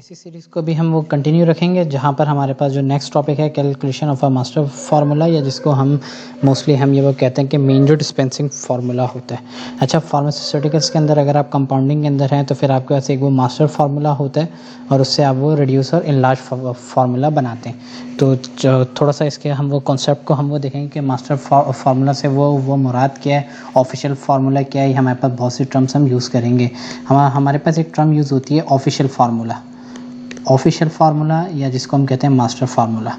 इसी सीरीज़ को भी हम वो कंटिन्यू रखेंगे, जहाँ पर हमारे पास जो नेक्स्ट टॉपिक है calculation of a master formula, या जिसको हम मोस्टली हम ये वो कहते हैं कि मेन जो डिस्पेंसिंग फार्मूला होता है। अच्छा, फार्मास्यूटिकल्स के अंदर अगर आप कंपाउंडिंग के अंदर हैं तो फिर आपके पास एक वो मास्टर फार्मूला होता है और उससे आप वो रिड्यूस और इनलार्ज फार्मूला बनाते हैं। तो थोड़ा सा इसके हम वो कॉन्सेप्ट को हम वो देखेंगे कि मास्टर फार्मूला से वो मुराद क्या है, ऑफिशियल फार्मूला क्या है। हमारे पास बहुत सी टर्म्स हम यूज़ करेंगे। हमारे पास एक टर्म यूज़ होती है ऑफिशियल फार्मूला, या जिसको हम कहते हैं मास्टर फार्मूला।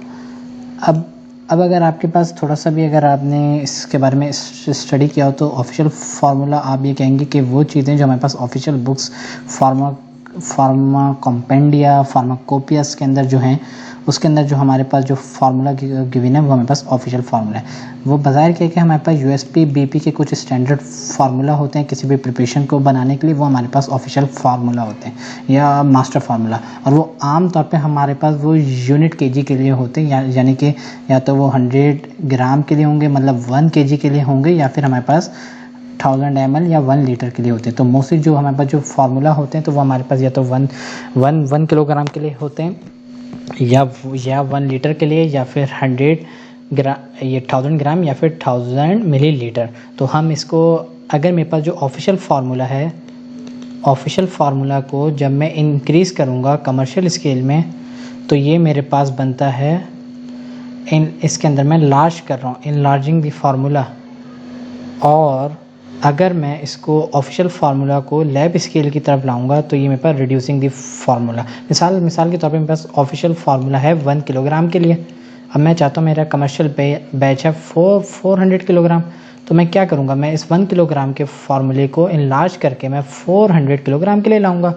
अब अगर आपके पास थोड़ा सा भी अगर आपने इसके बारे में स्टडी किया हो तो ऑफिशियल फार्मूला आप ये कहेंगे कि वो चीज़ें जो हमारे पास ऑफिशियल बुक्स फार्माकोपेडिया फार्माकोपियस के अंदर जो हैं, उसके अंदर जो हमारे पास जो फार्मूला गिवन है वो हमारे पास ऑफिशियल फार्मूला है। वो बज़ाहिर क्या कि हमारे पास यूएसपी बीपी के कुछ स्टैंडर्ड फार्मूला होते हैं किसी भी प्रिपरेशन को बनाने के लिए, वो हमारे पास ऑफिशियल फार्मूला होते हैं या मास्टर फार्मूला। और वो आम तौर पे हमारे पास वो यूनिट केजी के लिए होते हैं, यानी कि या तो वो 100 ग्राम के लिए होंगे, मतलब 1 केजी के लिए होंगे, या फिर हमारे पास 1000 ml या 1 लीटर के लिए होते हैं। तो मोस्टली जो हमारे पास जो फार्मूला होते हैं तो वो हमारे पास या तो 1 किलोग्राम के लिए होते हैं, या 1 लीटर के लिए, या फिर 100 ग्राम, ये 1000 ग्राम, या फिर 1000 मिलीलीटर। तो हम इसको, अगर मेरे पास जो ऑफिशियल फार्मूला है, ऑफिशियल फार्मूला को जब मैं इंक्रीज़ करूँगा कमर्शियल स्केल में, तो ये मेरे पास बनता है इसके अंदर मैं लार्ज कर रहा हूँ, इनलार्जिंग द फार्मूला। और अगर मैं इसको ऑफिशियल फार्मूला को लैब स्केल की तरफ लाऊंगा तो ये मेरे पास रिड्यूसिंग द फार्मूला। मिसाल के तौर पे मेरे पास ऑफिशियल फार्मूला है 1 किलोग्राम के लिए। अब मैं चाहता हूँ मेरा कमर्शियल बैच है 400 किलोग्राम, तो मैं क्या करूँगा, मैं इस 1 किलोग्राम के फार्मूले को इनलार्ज करके मैं 400 किलोग्राम के लिए लाऊंगा।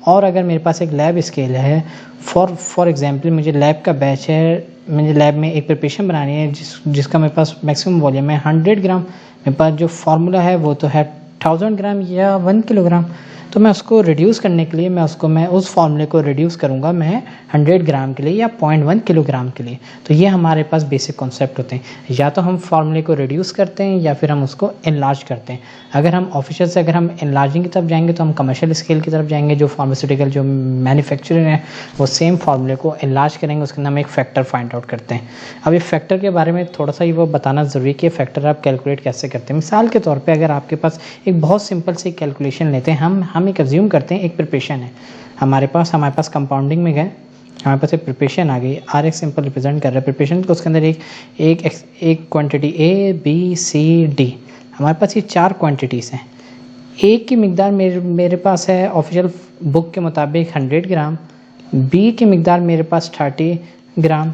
और अगर मेरे पास एक लैब स्केल है, फॉर एग्जांपल मुझे लैब का बैच है, मुझे लैब में एक प्रिपरेशन बनानी है जिसका मेरे पास मैक्सिमम वॉल्यूम है 100 ग्राम, मेरे पास जो फार्मूला है वो तो है 1000 ग्राम या 1 किलोग्राम। तो मैं उसको रिड्यूस करने के लिए मैं उस फार्मूले को रिड्यूस करूँगा मैं 100 ग्राम के लिए या 0.1 किलोग्राम के लिए। तो ये हमारे पास बेसिक कॉन्सेप्ट होते हैं, या तो हम फार्मूले को रिड्यूस करते हैं या फिर हम उसको इनलार्ज करते हैं। अगर हम ऑफिशियल से अगर हम इनलार्जिंग की तरफ जाएंगे तो हम कमर्शियल स्केल की तरफ जाएंगे। जो फार्मास्यूटिकल जो मैन्युफैक्चरर है वो सेम फार्मूले को इनलार्ज करेंगे, उसके अंदर हम एक फैक्टर फाइंड आउट करते हैं। अब ये फैक्टर के बारे में थोड़ा सा ही वो बताना ज़रूरी कि फैक्टर आप कैलकुलेट कैसे करते हैं। मिसाल के तौर पर अगर आपके पास एक बहुत सिंपल सी कैलकुलेशन लेते हैं, हम एक अज्यूम करते हैं एक प्रिपरेशन है हमारे पास कंपाउंडिंग में गए, हमारे पास एक प्रिपरेशन आ गई, आर एक सिंपल रिप्रेजेंट कर रहा है प्रिपरेशन को। उसके अंदर एक quantity A B C D, हमारे पास ये 4 क्वांटिटीज़ हैं। ए की मिकदार मेरे पास है ऑफिशियल बुक के मुताबिक 100 ग्राम, बी की मिकदार मेरे पास 30 ग्राम,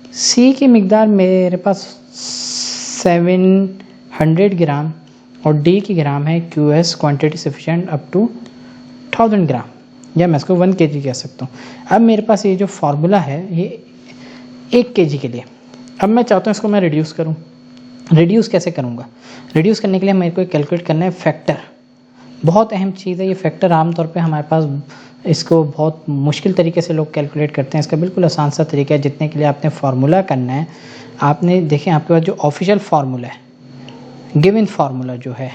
सी की मिकदार मेरे पास 700 ग्राम, और डी की ग्राम है QS quantity sufficient up to 1000 gram, या मैं इसको 1 kg कह सकता हूँ। अब मेरे पास ये जो फार्मूला है ये 1 kg के लिए। अब मैं चाहता हूँ इसको मैं रिड्यूस करूँ। रिड्यूस कैसे करूँगा? रिड्यूस करने के लिए मेरे को कैलकुलेट करना है फैक्टर। बहुत अहम चीज़ है ये फैक्टर। आमतौर पे हमारे पास इसको बहुत मुश्किल तरीके से लोग कैलकुलेट करते हैं। इसका बिल्कुल आसान सा तरीका है, जितने के लिए आपने फार्मूला करना है, आपने देखें आपके पास जो ऑफिशियल फार्मूला है, गिवन फार्मूला जो है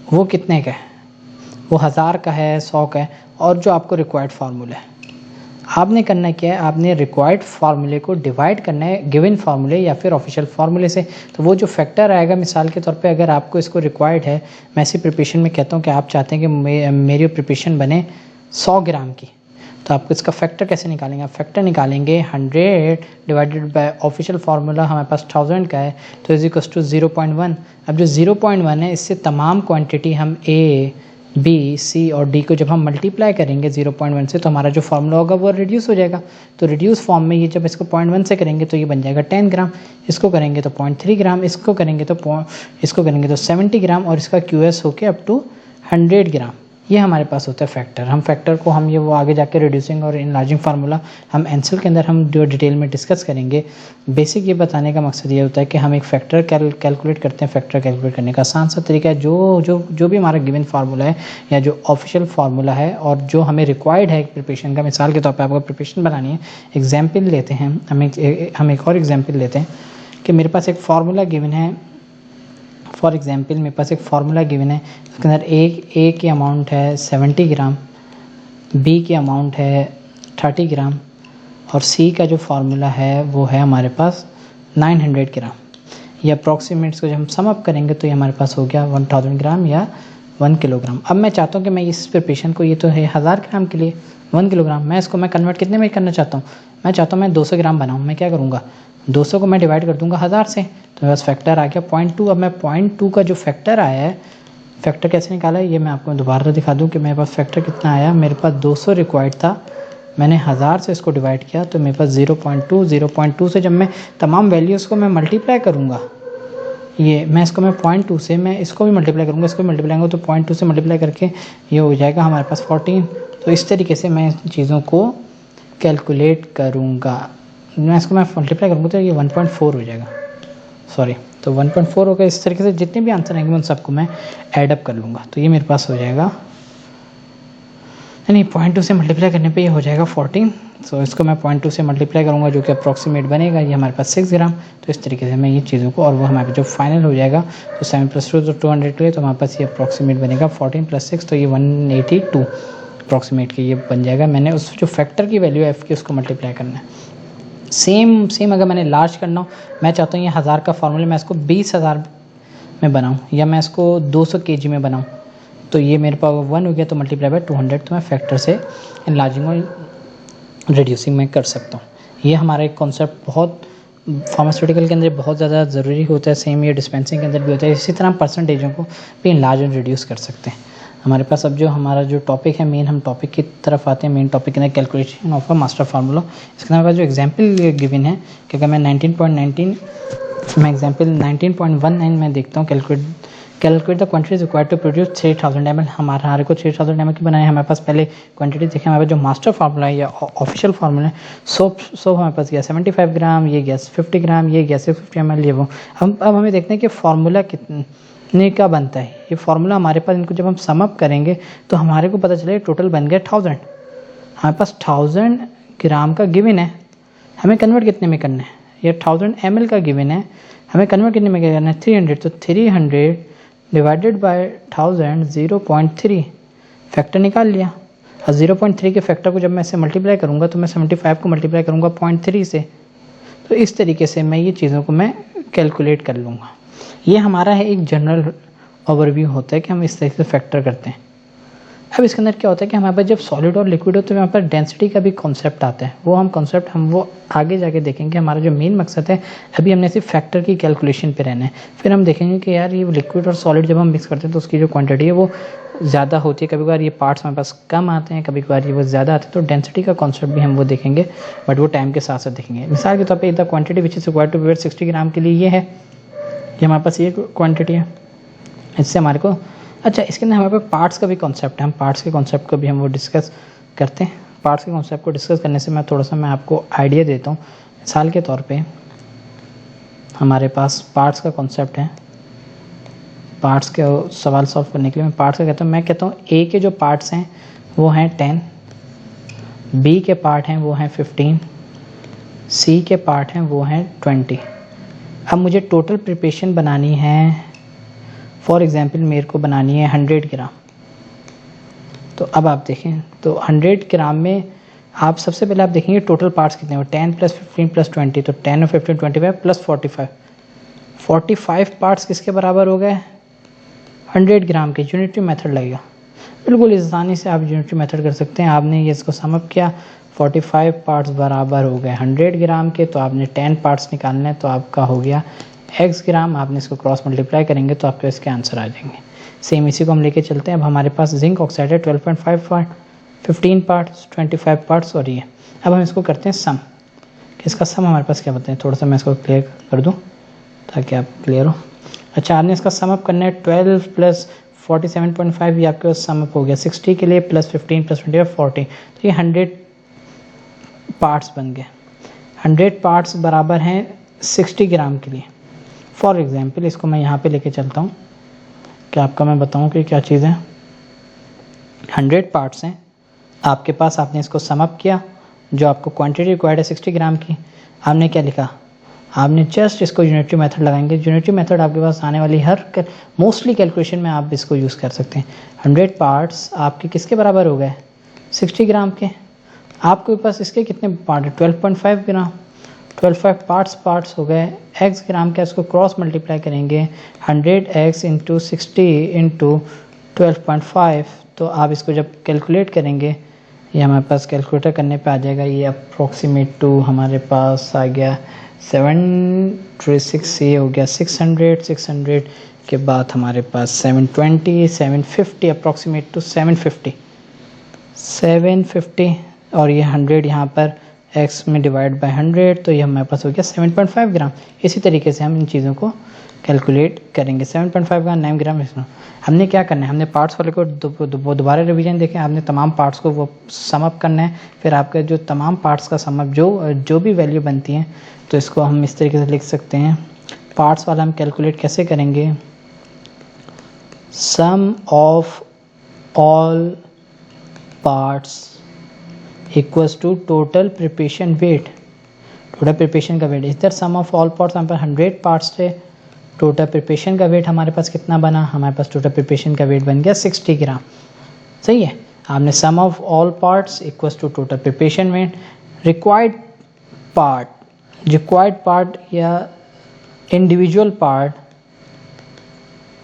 वो कितने का है, वो 1000 का है, 100 का है। और जो आपको रिक्वायर्ड फार्मूला है, आपने करना क्या है, आपने रिक्वायर्ड फार्मूले को डिवाइड करना है गिवन फार्मूले या फिर ऑफिशियल फार्मूले से। तो वो जो फैक्टर आएगा, मिसाल के तौर पे अगर आपको इसको रिक्वायर्ड है, मैं इसी प्रिपरेशन में कहता हूँ कि आप चाहते हैं कि मेरी प्रिपरेशन बने 100 ग्राम की, तो आपको इसका फैक्टर कैसे निकालेंगे? आप फैक्टर निकालेंगे 100 डिवाइडेड बाय ऑफिशियल फार्मूला हमारे पास 1000 का है, तो इज इक्वल्स टू 0.1। अब जो 0.1 है, इससे तमाम क्वांटिटी हम ए बी सी और डी को जब हम मल्टीप्लाई करेंगे 0.1 से, तो हमारा जो फार्मूला होगा वो रिड्यूस हो जाएगा। तो रिड्यूस फॉर्म में ये जब इसको 0.1 से करेंगे तो ये बन जाएगा 10 ग्राम, इसको करेंगे तो 0.3 ग्राम, इसको करेंगे तो 70 ग्राम, और इसका QS होके अप टू 100 ग्राम। ये हमारे पास होता है फैक्टर। हम फैक्टर को हम ये वो आगे जाके रिड्यूसिंग और इनलार्जिंग फार्मूला हम एनसेल के अंदर हम जो डिटेल में डिस्कस करेंगे। बेसिक ये बताने का मकसद ये होता है कि हम एक फैक्टर कैलकुलेट करते हैं। फैक्टर कैलकुलेट करने का आसान सा तरीका है, जो भी हमारा गिवन फार्मूला है या जो ऑफिशियल फार्मूला है और जो हमें रिक्वायर्ड है प्रिपरेशन का। मिसाल के तौर पर आपको प्रिपरेशन बनानी है, एग्जाम्पल लेते हैं, हम एक और एग्जाम्पल लेते हैं कि मेरे पास एक फार्मूला गिवन है। फॉर एग्जांपल मेरे पास एक फार्मूला गिवन है, उसके अंदर ए की अमाउंट है 70 ग्राम, बी की अमाउंट है 30 ग्राम और C का जो फार्मूला है वो है हमारे पास 900 ग्राम। ये अप्रॉक्सीमेट्स को जब हम सम अप करेंगे तो ये हमारे पास हो गया 1000 ग्राम या 1 किलोग्राम। अब मैं चाहता हूँ कि मैं इस प्रिपरेशन को, ये तो है 1000 ग्राम के लिए 1 किलोग्राम, मैं इसको मैं कन्वर्ट कितने में करना चाहता हूँ, मैं चाहता हूँ मैं 200 ग्राम बनाऊँ। मैं क्या करूँगा, 200 को मैं डिवाइड कर दूँगा 1000 से, तो मेरे पास फैक्टर आ गया 0.2। अब मैं 0.2 का जो फैक्टर आया है, फैक्टर कैसे निकाला है ये मैं आपको दोबारा दिखा दूँ कि मेरे पास फैक्टर कितना आया। मेरे पास 200 रिक्वायर्ड था, मैंने 1000 से इसको डिवाइड किया तो मेरे पास 0.2 से जब मैं तमाम वैल्यूज़ को मैं मल्टीप्लाई करूँगा, ये मैं इसको मैं 0.2 से मैं इसको भी मल्टीप्लाई करूँगा, इसको मल्टीप्लाई करूँगा तो 0.2 से मल्टीप्लाई करके ये हो जाएगा हमारे पास 14। तो इस तरीके से मैं चीज़ों को कैलकुलेट करूँगा। मैं इसको मैं मल्टीप्लाई करूँगा तो ये 1.4 हो जाएगा, सॉरी, तो 1.4 होगा। इस तरीके से जितने भी आंसर आएंगे उन सबको मैं ऐड अप कर लूँगा तो ये मेरे पास हो जाएगा, नहीं 0.2 से मल्टीप्लाई करने पे ये हो जाएगा 14। सो इसको मैं 0.2 से मल्टीप्लाई करूँगा जो कि अप्रॉक्सीमेट बनेगा, ये हमारे पास 6 ग्राम। तो इस तरीके से मैं ये चीज़ों को, और वो हमारे जो फाइनल हो जाएगा तो 7 + 2 तो 200 के लिए, तो हमारे पास ये अप्रॉक्सीमेट बनेगा 14 + 6 तो ये 182 अप्रॉक्सीमेट के ये बन जाएगा। मैंने उस जो फैक्टर की वैल्यू है f की उसको मल्टीप्लाई करना है। सेम अगर मैंने लार्ज करना हो, मैं चाहता हूँ ये 1000 का फॉर्मूला मैं इसको 20,000 में बनाऊँ या मैं इसको 200 kg में बनाऊँ, तो ये मेरे पास 1 हो गया तो मल्टीप्लाई बाय 200, तो मैं फैक्टर से इनलार्जिंग और रिड्यूसिंग में कर सकता हूँ। ये हमारा एक कॉन्सेप्ट बहुत फार्मास्यूटिकल के अंदर बहुत ज़्यादा ज़रूरी होता है, सेम ये डिस्पेंसिंग के अंदर भी होता है। इसी तरह हम परसेंटेजों को भी इनलार्ज और रिड्यूस कर सकते हैं। हमारे पास अब जो हमारा जो टॉपिक है, मेन हम टॉपिक की तरफ आते हैं। मेन टॉपिक के अंदर calculation of a master formula. इसके हमारे पास जो एग्जाम्पल गिवन है कि अगर मैं 19.19 में देखता हूँ, calculate the quantities required to produce 3000 ml। हमारे को 3000 ml की बनाए। हमारे पास पहले क्वांटिटी देखें, हमारे पास जो मास्टर फार्मूला है या ऑफिशियल फार्मूला है, सोप हमारे पास गया 75 ग्राम, ये गया 50 ग्राम, ये गया 650 ml, ये वो। अब हमें देखते हैं कि फार्मूला कितने का बनता है। ये फार्मूला हमारे पास, इनको जब हम सम अप करेंगे तो हमारे को पता चलेगा टोटल बन गया 1000। हमारे पास 1000 ग्राम का गिवन है, हमें कन्वर्ट कितने में करना है, ये 1000 ml का गिवन है, हमें कन्वर्ट कितने में करना है 300। तो 300 डिवाइडेड बाय 1000 0.3 फैक्टर निकाल लिया। और 0.3 के फैक्टर को जब मैं इसे मल्टीप्लाई करूँगा तो मैं 75 को मल्टीप्लाई करूँगा 0.3 से। तो इस तरीके से मैं ये चीज़ों को मैं कैलकुलेट कर लूँगा। ये हमारा है एक जनरल ओवरव्यू होता है कि हम इस तरीके से फैक्टर करते हैं। अब इसके अंदर क्या होता है कि हमारे पास जब सॉलिड और लिक्विड हो तो यहाँ पर डेंसिटी का भी कॉन्सेप्ट आता है। वो आगे जाके देखेंगे। हमारा जो मेन मकसद है, अभी हमने सिर्फ फैक्टर की कैलकुलेशन पे रहना है। फिर हम देखेंगे कि यार ये लिक्विड और सॉलिड जब हम मिक्स करते हैं तो उसकी जो क्वांटिटी है वो ज़्यादा होती है। कभी कभार ये पार्ट्स हमारे पास कम आते हैं, कभी कभार ये वो ज़्यादा आते हैं। तो डेंसिटी का कॉन्सेप्ट भी हम वो देखेंगे, बट वो टाइम के साथ साथ देखेंगे। मिसाल के तौर पर the quantity which is required to prepare 60 gram के लिए ये है, ये हमारे पास ये क्वान्टिटी है। इससे हमारे को अच्छा, इसके अंदर हमारे पास पार्ट्स का भी कॉन्सेप्ट है। हम पार्ट्स के कॉन्सेप्ट को भी हम वो डिस्कस करते हैं। पार्ट्स के कॉन्सेप्ट को डिस्कस करने से मैं थोड़ा सा आपको आइडिया देता हूँ। मिसाल के तौर पे हमारे पास पार्ट्स का कॉन्सेप्ट है। पार्ट्स के सवाल सॉल्व करने के लिए मैं पार्ट्स का कहता हूँ। मैं कहता हूँ ए के जो पार्ट्स हैं वो हैं 10, बी के पार्ट हैं वो हैं 15, सी के पार्ट हैं वो हैं 20। अब मुझे टोटल प्रिपरेशन बनानी है, फॉर एग्जांपल मेरे को बनानी है 100 ग्राम। तो अब आप देखें तो 100 ग्राम में आप सबसे पहले आप देखेंगे टोटल पार्ट्स कितने हो, 10 + 15 + 20, तो 10 और 15 25 + 45 पार्ट्स किसके बराबर हो गए 100 ग्राम के। यूनिटरी मेथड लगेगा, बिल्कुल आसानी से आप यूनिटरी मेथड कर सकते हैं। आपने ये इसको सम अप किया, 45 पार्ट्स बराबर हो गए 100 ग्राम के, तो आपने 10 पार्ट्स निकालने हैं, तो आपका हो गया x ग्राम। आपने इसको क्रॉस मल्टीप्लाई करेंगे तो आपके इसके आंसर आ जाएंगे। सेम इसी को हम लेके चलते हैं। अब हमारे पास जिंक ऑक्साइड है 12.5 पार्ट, 15 पार्ट्स, 25 पार्ट्स और ये। अब हम इसको करते हैं सम। इसका सम हमारे पास क्या बताएं, थोड़ा सा मैं इसको क्लियर कर दूं ताकि आप क्लियर हो। अच्छा, आपने इसका सम अप करना है 12 + 47.5, ये आपके पास सम अप हो गया 60 के लिए, +15 + 25 40, तो ये 100 पार्ट्स बन गए। 100 पार्ट्स बराबर हैं 60 ग्राम के लिए। फॉर एग्जाम्पल इसको मैं यहाँ पे लेके चलता हूँ कि आपका मैं बताऊँ कि क्या चीज़ है। 100 पार्ट्स हैं आपके पास, आपने इसको सम अप किया, जो आपको क्वांटिटी रिक्वायर्ड है 60 ग्राम की। आपने क्या लिखा, आपने जस्ट इसको यूनिटरी मेथड लगाएंगे। यूनिटरी मेथड आपके पास आने वाली हर मोस्टली कैलकुलेशन में आप इसको यूज़ कर सकते हैं। 100 पार्ट्स आपके किसके बराबर हो गए 60 ग्राम के। आपके पास इसके कितने पार्ट है, 12.5 ग्राम, 12.5 पार्ट्स हो गए। x ग्राम का इसको क्रॉस मल्टीप्लाई करेंगे 100x इंटू 60 इंटू 12.5, तो आप इसको जब कैलकुलेट करेंगे ये हमारे पास कैलकुलेटर करने पे आ जाएगा, ये अप्रोक्सीमेट टू हमारे पास आ गया 736, ये हो गया 600 के बाद हमारे पास 720 750 अप्रोक्सीमेट टू 750 और ये 100 यहाँ पर x में डिवाइड बाय 100, तो ये हमारे पास हो गया 7.5 ग्राम। इसी तरीके से हम इन चीज़ों को कैलकुलेट करेंगे। 7.5 ग्राम 9 ग्राम इसमें हमने क्या करना है, हमने पार्ट्स वाले को दोबारा रिवीजन देखें, आपने तमाम पार्ट्स को वो सम अप करना है, फिर आपके जो तमाम पार्ट्स का सम अप जो भी वैल्यू बनती है तो इसको हम इस तरीके से लिख सकते हैं। पार्ट्स वाला हम कैलकुलेट कैसे करेंगे, sum of all parts equals to total preparation weight, total preparation का वेट। इधर सम ऑफ ऑल पार्ट्स यहाँ पर 100 पार्ट्स थे, टोटल प्रिपरेशन का वेट हमारे पास कितना बना, हमारे पास टोटल प्रिपरेशन का वेट बन गया 60 ग्राम। सही है, आपने sum of all parts equals to total preparation weight, required part या इंडिविजुअल पार्ट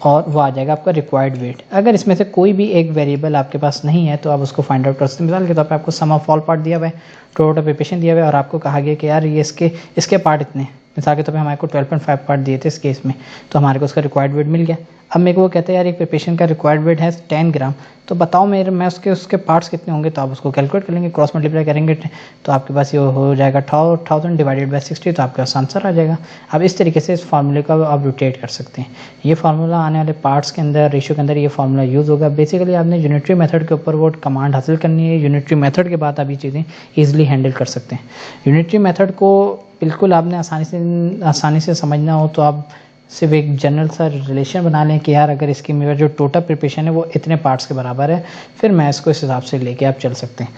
और वो आ जाएगा आपका रिक्वायर्ड वेट। अगर इसमें से कोई भी एक वेरिएबल आपके पास नहीं है तो आप उसको फाइंड आउट कर सकते हैं। मिसाल के तौर पे आपको सम ऑफ ऑल पार्ट दिया हुआ है, टोटल प्रिपरेशन दिया हुआ है और आपको कहा गया कि यार ये इसके पार्ट इतने, मिसाल के तौर पे हमारे को 12.5 पार्ट दिए थे इस केस में, तो हमारे को उसका रिक्वायर्ड वेट मिल गया। अब मेरे को वो कहता है यार एक प्रिपरेशन का रिक्वायर्ड वेट है 10 ग्राम, तो बताओ मैं उसके पार्ट्स कितने होंगे, तो आप उसको कैलकुलेट कर लेंगे, क्रॉस मल्टीप्लाई करेंगे तो आपके पास ये हो जाएगा 1000 डिवाइडेड बाय 60, तो आपके पास आंसर आ जाएगा। अब इस तरीके से इस फार्मूले का आप रोटेट कर सकते हैं। ये फार्मूला आने वाले पार्ट्स के अंदर, रेशियो के अंदर ये फार्मूला यूज़ होगा। बेसिकली आपने यूनिटरी मेथड के ऊपर वो कमांड हासिल करनी है, यूनिटरी मेथड के बाद आप ये चीज़ें ईजिली हैंडल कर सकते हैं। यूनिटरी मेथड को बिल्कुल आपने आसानी से समझना हो तो आप सिर्फ एक जनरल सा रिलेशन बना लें कि यार अगर इसकी मेरा जो टोटल प्रिपरेशन है वो इतने पार्ट्स के बराबर है, फिर मैं इसको इस हिसाब से लेके आप चल सकते हैं।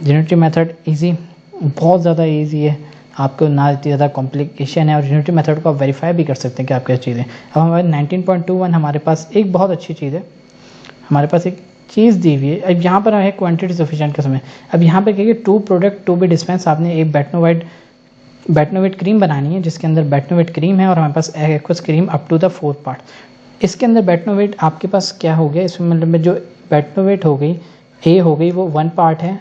यूनिटरी मेथड इजी, बहुत ज़्यादा इजी है, आपको ना इतनी ज़्यादा कॉम्प्लिकेशन है और यूनिटरी मेथड को आप वेरीफाई भी कर सकते हैं कि आप क्या चीज़ें। अब हमारे 19.21 हमारे पास एक बहुत अच्छी चीज़ है, हमारे पास एक चीज़ दी हुई है। अब यहाँ पर है क्वांटिटी सफिशिएंट का समय। अब यहाँ पर कहिए 2 प्रोडक्ट टू बी डिस्पेंस, आपने एक बेटनोवेट क्रीम बनानी है जिसके अंदर बेटनोवेट क्रीम है और हमारे पास aqueous cream up to the 4 part. इसके अंदर बेटनोवेट आपके पास क्या हो गया, इसमें मतलब जो बेटनोवेट हो गई ए हो गई वो 1 पार्ट है,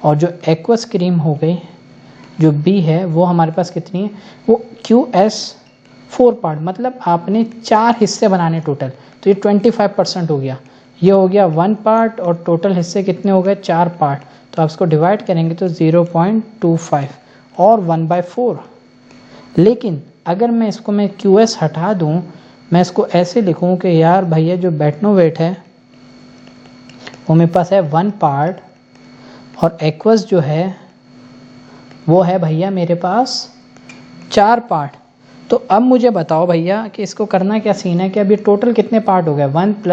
और जो एक्वस क्रीम हो गई जो बी है वो हमारे पास कितनी है, वो QS 4 पार्ट, मतलब आपने 4 हिस्से बनाने टोटल, तो ये 25% हो गया। ये हो गया 1 पार्ट और टोटल हिस्से कितने हो गए 4 पार्ट, तो आप इसको डिवाइड करेंगे तो 0.25 और 1/4। लेकिन अगर मैं इसको QS हटा दूं, मैं इसको ऐसे लिखूं कि यार भैया जो बेटनोवेट है वो मेरे पास है 1 पार्ट और एक्वस जो है वो है भैया मेरे पास 4 पार्ट। तो अब मुझे बताओ भैया कि इसको करना क्या सीन है कि अभी टोटल कितने पार्ट हो गए, 1 +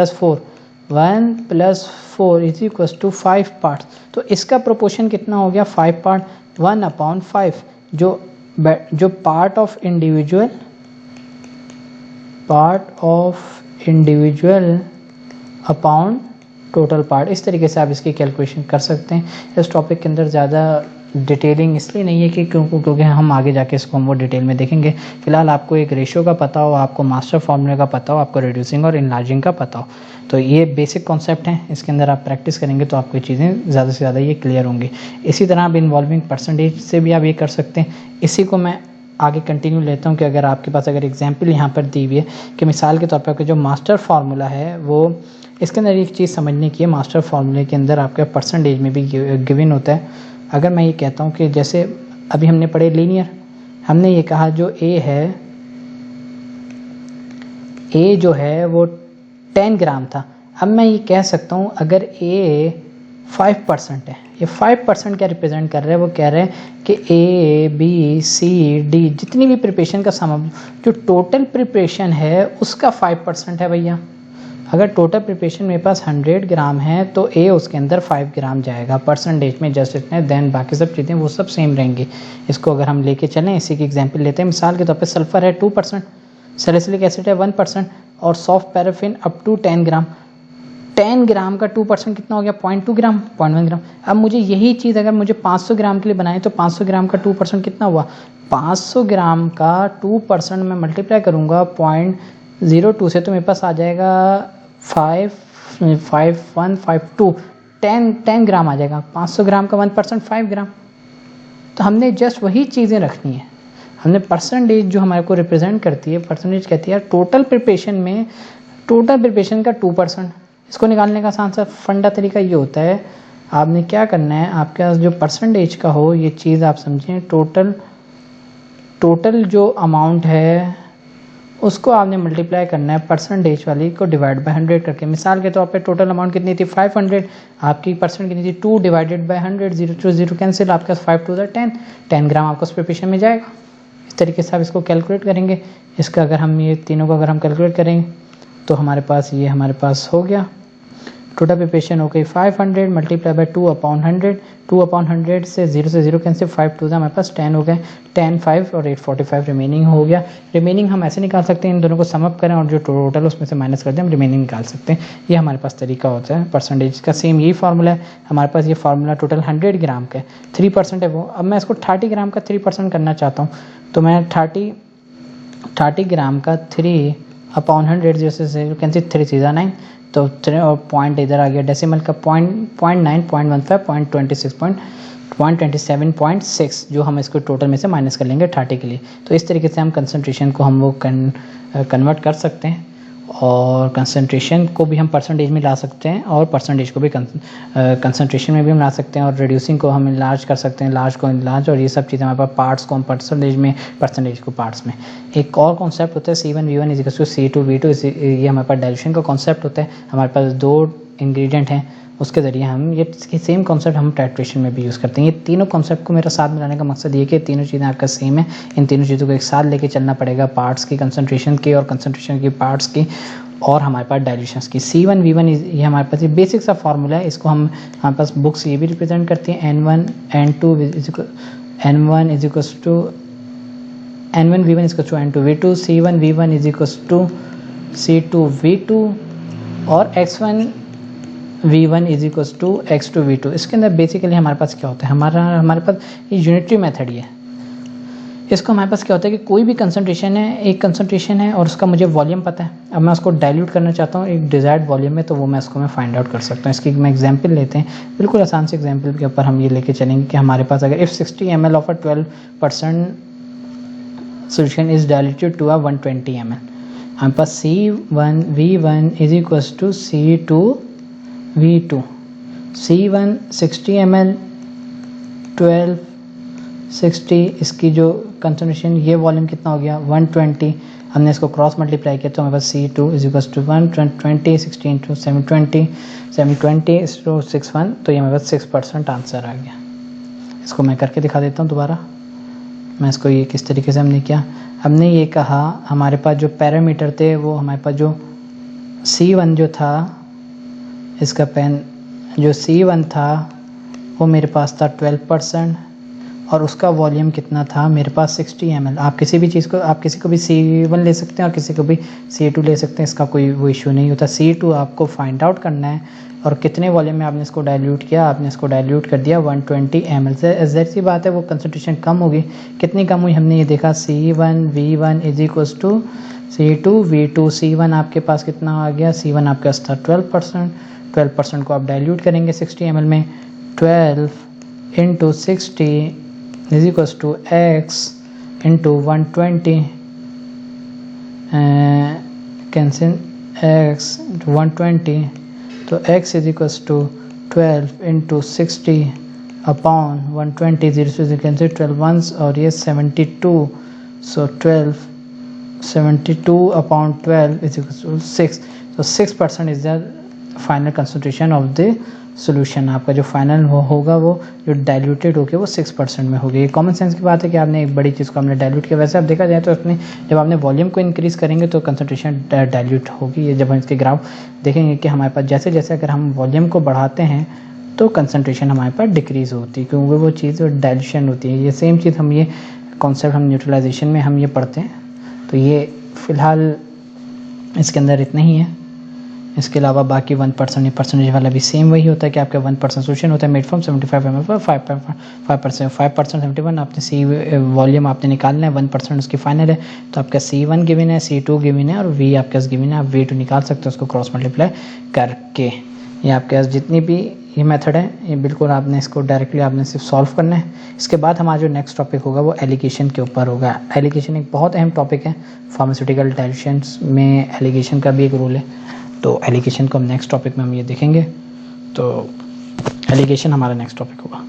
4 इज इक्वल टू 5 पार्ट्स। तो इसका प्रोपोर्शन कितना हो गया 5 पार्ट, 1/5 जो part of individual upon total part. इस तरीके से आप इसकी कैलकुलेशन कर सकते हैं। इस टॉपिक के अंदर ज़्यादा डिटेलिंग इसलिए नहीं है कि क्योंकि हम आगे जाके इसको हम वो डिटेल में देखेंगे। फिलहाल आपको एक रेशियो का पता हो, आपको मास्टर फॉर्मूले का पता हो, आपको रिड्यूसिंग और इनलार्जिंग का पता हो, तो ये बेसिक कॉन्सेप्ट हैं। इसके अंदर आप प्रैक्टिस करेंगे तो आपको चीज़ें ज़्यादा से ज़्यादा ये क्लियर होंगी। इसी तरह आप इन्वॉल्विंग परसेंटेज से भी आप ये कर सकते हैं। इसी को मैं आगे कंटिन्यू लेता हूँ कि अगर आपके पास अगर एग्जाम्पल यहाँ पर दी हुई है कि मिसाल के तौर पर जो मास्टर फार्मूला है वो, इसके अंदर एक चीज़ समझने की है, मास्टर फार्मूले के अंदर आपका परसेंटेज में भी गिवन होता है। अगर मैं ये कहता हूँ कि जैसे अभी हमने पढ़े लीनियर, हमने ये कहा जो ए जो है वो 10 ग्राम था। अब मैं ये कह सकता हूँ अगर ए 5% है, ये 5% क्या रिप्रेजेंट कर रहा है, वो कह रहे हैं कि ABCD जितनी भी प्रिपरेशन का सम जो टोटल प्रिपरेशन है उसका 5% है भैया। अगर टोटल प्रिपरेशन मेरे पास 100 ग्राम है तो ए उसके अंदर 5 ग्राम जाएगा परसेंटेज में, जस्ट इतने, देन बाकी सब चीज़ें वो सब सेम रहेंगी। इसको अगर हम लेके चलें, इसी की एग्जांपल लेते हैं। मिसाल के तौर पे सल्फर है 2%, सैलिसिलिक एसिड है 1% और सॉफ्ट पैराफिन अप टू 10 ग्राम। 10 ग्राम का 2% कितना हो गया 0.2 ग्राम 0.1 ग्राम। अब मुझे यही चीज़ अगर मुझे 500 ग्राम के लिए बनाए तो 500 ग्राम का 2% कितना हुआ 500 ग्राम का 2% मैं मल्टीप्लाई करूँगा 0.02 से तो मेरे पास आ जाएगा 55152 10 ग्राम आ जाएगा। 500 ग्राम का 1% 5 ग्राम। तो हमने जस्ट वही चीज़ें रखनी है। हमने परसेंटेज जो हमारे को रिप्रेजेंट करती है, परसेंटेज कहती है टोटल प्रिपरेशन में टोटल प्रिपरेशन का 2%। इसको निकालने का आसान सा फंडा तरीका ये होता है, आपने क्या करना है, आपके पास जो परसेंटेज का हो ये चीज़ आप समझें, टोटल जो अमाउंट है उसको आपने मल्टीप्लाई करना है परसेंटेज वाली को डिवाइड बाय 100 करके। मिसाल के तौर पे टोटल अमाउंट कितनी थी 500, आपकी परसेंट कितनी थी 2 डिवाइडेड बाय 100, 0 to 0 कैंसिल, आपके पास 5 to 10 ग्राम आपको उस प्रिपरेशन में जाएगा। इस तरीके से आप इसको कैलकुलेट करेंगे। इसका अगर हम ये तीनों को अगर हम कैलकुलेट करेंगे तो हमारे पास ये हमारे पास हो गया टोटल प्रिपरेशन हो गई 500 मल्टीप्लाई बाय 2/100, 2/100 से 0 कैंसिल, 5 to हमारे पास 10 हो गए, 10 5 और 845 रिमेनिंग हो गया। रिमेनिंग हम ऐसे निकाल सकते हैं, इन दोनों को सम अप करें और जो टोटल उसमें से माइनस कर दें हम रिमेनिंग निकाल सकते हैं। ये हमारे पास तरीका होता है परसेंटेज का। सेम यही फार्मूला है हमारे पास। ये फार्मूला टोटल 100 ग्राम का है, 3% है वो। अब मैं इसको 30 ग्राम का 3% करना चाहता हूँ तो मैं 30 ग्राम का 3/100 जैसे 0 कैंसिल, 3 सीधा 9 तो और पॉइंट इधर आ गया डेसिमल का 0.9, 0.15, 0.27.6 जो हम इसको टोटल में से माइनस कर लेंगे 30 के लिए। तो इस तरीके से हम कंसंट्रेशन को हम वो कन्वर्ट कर सकते हैं और कंसंट्रेशन को भी हम परसेंटेज में ला सकते हैं और परसेंटेज को भी कंसंट्रेशन में भी हम ला सकते हैं और रिड्यूसिंग को हम लार्ज कर सकते हैं, लार्ज को लार्ज, और ये सब चीज़ें हमारे पास पार्ट्स को हम परसेंटेज में, परसेंटेज को पार्ट्स में। एक और कॉन्सेप्ट होता है C1V1 = C2V2, ये हमारे पास डाइल्यूशन का कॉन्सेप्ट होता है। हमारे पास 2 इंग्रेडिएंट हैं, उसके ज़रिए हम ये सेम कॉन्सेप्ट हम टाइट्रेशन में भी यूज़ करते हैं। ये तीनों कॉन्सेप्ट को मेरा साथ मिलाने का मकसद ये कि तीनों चीज़ें आपका सेम है, इन तीनों चीज़ों को एक साथ लेके चलना पड़ेगा, पार्ट्स की कंसंट्रेशन की और कंसंट्रेशन की पार्ट्स की और हमारे पास डाइल्यूशंस की। C1V1 ये हमारे पास ये बेसिक सा फार्मूला है। इसको हमारे पास बुक्स ये भी रिप्रेजेंट करती हैं N1 V1 = N2V2, C1V1 = C2V2 और X1V1 = X2V2। इसके अंदर बेसिकली हमारे पास क्या होता है, हमारे पास ये यूनिटरी मेथड ही है। इसको हमारे पास क्या होता है कि कोई भी कंसंट्रेशन है, एक कंसंट्रेशन है और उसका मुझे वॉल्यूम पता है। अब मैं उसको डाइल्यूट करना चाहता हूँ एक डिजायर्ड वॉल्यूम में, तो वो मैं उसको फाइंड आउट कर सकता हूँ। इसकी मैं एग्जांपल लेते हैं, बिल्कुल आसान से एग्जांपल के ऊपर हम ये लेके चलेंगे कि हमारे पास अगर if 60 ml of a 12% solution is diluted to 120 ml, हमारे पास C1V1 = C2V2, C1 60 ml 1260, इसकी जो कंसंट्रेशन ये वॉल्यूम कितना हो गया 120, हमने इसको क्रॉस मल्टीप्लाई किया तो हमारे पास C2 = 120, 16 × 720, 720 × 61, तो ये हमारे पास 6% आंसर आ गया। इसको मैं करके दिखा देता हूँ दोबारा। मैं इसको ये किस तरीके से हमने किया, हमने ये कहा हमारे पास जो पैरामीटर थे वो हमारे पास जो C1 जो था, इसका जो C1 था वो मेरे पास था 12% और उसका वॉल्यूम कितना था मेरे पास 60 ml। आप किसी भी चीज़ को, आप किसी को भी C1 ले सकते हैं और किसी को भी C2 ले सकते हैं, इसका कोई वो इशू नहीं होता। C2 आपको फाइंड आउट करना है और कितने वॉल्यूम में आपने इसको डाइल्यूट किया, आपने इसको डाइल्यूट कर दिया 120 ml से। ज़ाहिर सी बात है वो कंसंट्रेशन कम होगी, कितनी कम हुई हमने ये देखा, C1V1 = C2V2। C1 आपके पास कितना आ गया, C1 आपके पास था 12% को आप डाइल्यूट करेंगे 60 ml में, 12 × 60 = X × 120 कैंसिल, X × 120, तो X = 12 × 60 अपॉन 120, 0 से कैंसिल, 12 ones और ये 72, सो 12 72 अपॉन 12 = 6, तो 6% is the final concentration of the solution. आपका जो फाइनल होगा वो जो डाइल्यूटेड होकर वो 6% में होगी। ये कॉमन सेंस की बात है कि आपने एक बड़ी चीज़ को हमने डाइल्यूट किया। वैसे आप देखा जाए तो अपने जब आपने वॉल्यूम को इंक्रीज़ करेंगे तो कंसंट्रेशन डाइल्यूट होगी। ये जब हम इसके ग्राफ देखेंगे कि हमारे पास जैसे जैसे अगर हम वॉल्यूम को बढ़ाते हैं तो कंसंट्रेशन हमारे पास डिक्रीज़ होती है, क्योंकि वो चीज़ डाइल्यूशन होती है। ये सेम चीज़ हम ये कॉन्सेप्ट हम न्यूट्रलाइजेशन में हम ये पढ़ते हैं। तो ये फ़िलहाल इसके अंदर इतना ही है। इसके अलावा बाकी 1% परसेंटेज वाला भी सेम वही होता है कि आपका 1% सोल्यूशन होता है मेड फ्रॉम 75 ml पर 5% 71 आपने सी वॉल्यूम आपने निकालना है, 1% उसकी फाइनल है, तो आपका C1 गिवन है, C2 गिवन है और V आपके पास गिवन है। आप V2 निकाल सकते हो उसको क्रॉस मल्टीप्लाई करके। ये आपके पास जितनी भी ये मेथड है ये बिल्कुल आपने इसको डायरेक्टली आपने सिर्फ सॉल्व करना है। इसके बाद हमारा जो नेक्स्ट टॉपिक होगा वो एलिगेशन के ऊपर होगा। एलिगेशन एक बहुत अहम टॉपिक है, फार्मास्यूटिकल डायरेक्शंस में एलिगेशन का भी एक रोल है, तो एलिगेशन को हम नेक्स्ट टॉपिक में हम ये देखेंगे। तो एलिगेशन हमारा नेक्स्ट टॉपिक होगा।